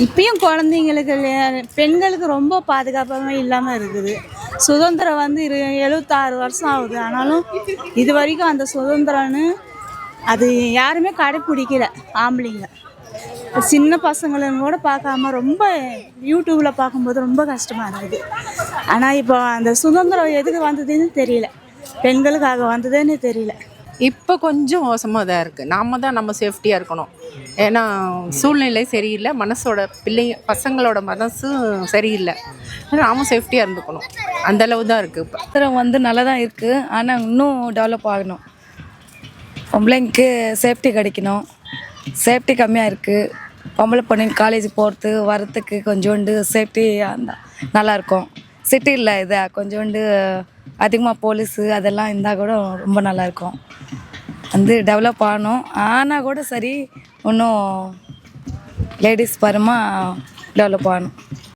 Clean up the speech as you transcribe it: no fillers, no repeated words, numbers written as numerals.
இப்பயும் குழந்தைங்களுக்கு பெண்களுக்கு ரொம்ப பாதுகாப்பாகவே இல்லாமல் இருக்குது. சுதந்திரம் வந்து 76 வருஷம் ஆகுது. ஆனாலும் இது வரைக்கும் அந்த சுதந்திரம்னு அது யாருமே கடைப்பிடிக்கல ஆம்பளைங்க. சின்ன பசங்களும் கூட பார்க்காம ரொம்ப யூடியூப்பில் பார்க்கும்போது ரொம்ப கஷ்டமாக இருக்குது. ஆனால் இப்போ அந்த சுதந்திரம் எதுக்கு வந்ததுன்னு தெரியல, பெண்களுக்காக வந்ததுன்னு தெரியல. இப்போ கொஞ்சம் மோசமாக தான் இருக்குது. நாம் தான் நம்ம சேஃப்டியாக இருக்கணும். ஏன்னா சூழ்நிலை சரியில்லை, மனசோட பசங்களோட மனசும் சரியில்லை. நாமும் சேஃப்டியாக இருந்துக்கணும். அந்தளவு தான் இருக்குது. இப்போ சுதந்திரம் வந்து நல்லா தான் இருக்குது. ஆனால் இன்னும் டெவலப் ஆகணும். பொம்பளைங்களுக்கு சேஃப்டி கிடைக்கணும். சேஃப்டி கம்மியாக இருக்குது. பொம்பளை பொண்ணுங்க காலேஜ் போகிறது வரத்துக்கு கொஞ்சோண்டு சேஃப்டி நல்லாயிருக்கும். சிட்டியில் இதை கொஞ்சோண்டு அதிகமாக போலீஸு அதெல்லாம் இருந்தால் கூட ரொம்ப நல்லாயிருக்கும். வந்து டெவலப் ஆகணும். ஆனால் கூட சரி இன்னும் லேடிஸ் பரமாக டெவலப் ஆகணும்.